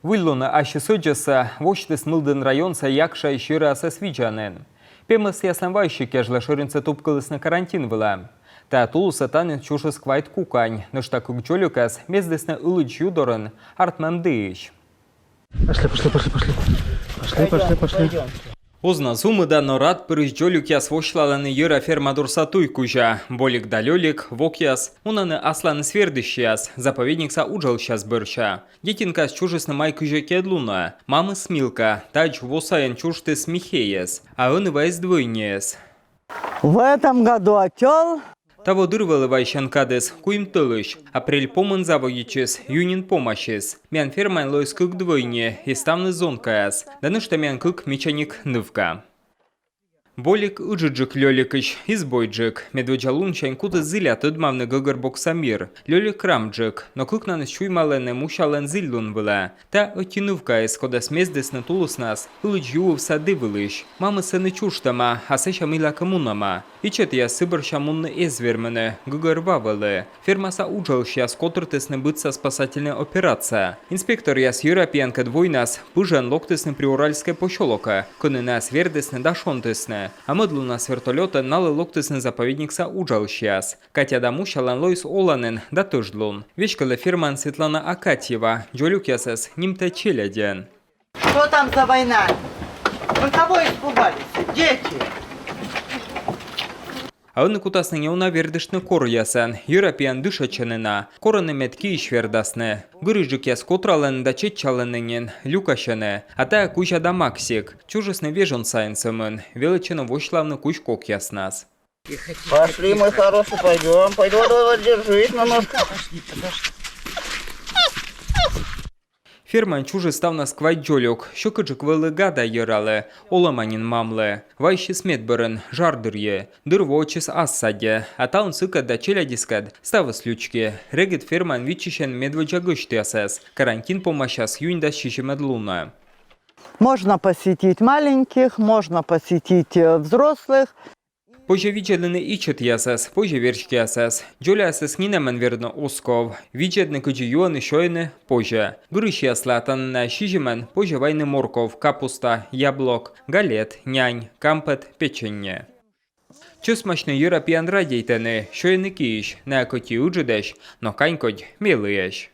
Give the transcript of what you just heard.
Виллуна аши соджаса, воштес мылдын районса якша ищира асасвиджанен. Пемас ясанвайщик яжла шырынца тупкалыс на карантин была. Та тулуса танен чушес квайт кукань, но что кукчолюкас бездесна улыч юдорен артмандыш. Пошли. Озна зумыда норад пырыжджолюк яс вошлаланы йыра фермадур сатуй кужа. Болик далёлик, вок яс, унаны асланы свердыш яс, заповедник са уджал щас бырча. Детинка с чужесна май кужа кедлуна, мамы смилка, тач восаян чужтес Михеес, а он вайс двойнес. В этом году отел. Того дырвалы вайщанкадес, куим тылыш, апрель помын завоичес, юнин помощес. Мян фермайн лойс кык двойне, и ставны зонкаяс, да ну что мян кык мечаник нывка. Болик ыджиджик лёликыш, избойджик, медведжалун чайнкуты зиля тыдмавны гыгырбок самир, лёлик рамджик, но кык наныс чуймалене мушален зиллун была. Та отинывкаес, кода смездес на тулус нас, ылыч юв сады вылыш. Мамы сыны чуштама, а сеша мила коммунама. И чет я сыбырща мунны эзвермене, гыгырвавылы. Фермаса уджалш я скотыртесны бытса спасательная операция. Инспектор я с Европиянка двойнас, пыжан локтесны приуральская пощолока, коны нас вердесны дашонтесны. А мыдлу нас вертолета налы локтесны заповедник са уджалщас. Катя дамушалан лойс оланен да тыждлун. Вечкала ферман Светлана Акатьева, джолюк ясес нимта челяден. Что там за война? Вы кого испугались? Дети! А он кутасны не унавердышны кор ясан, Европеян дышачанына, короны метки ишвердасны. Гырыжик яс котрален да четчаленнен, люкашене, а та куча да максик, чужесны вежон сайнсымын, величина вошлавны кучкок яснас. Пошли, мой хороший, пойдем. Давай, держись на ножках. Ферман чуже став на сквайт джолюк, що кыджик вылыгада йыралы, оламанин мамлы. Вайши сметбырын, жардырье, дырвочис ассаде, а таун сыка да челядискад, ставыс лючки. Регит ферман вичишен медведжа гыштясес, карантин помощас юньда щищемед луна. Можно посетить маленьких, можно посетить взрослых. Позже виджедны ичет ясес, позже верчки ясес. Джоля ясес нинемен верно осков. Виджедны кыджи юаны шойны позже. Гырыш яслатан на щижемен позже вайны морков, капуста, яблок, галет, нянь, кампет, печенье. Чусмачны Европеян радейтены, шойны киш, на коти уджидеш, но канькодь милыеш.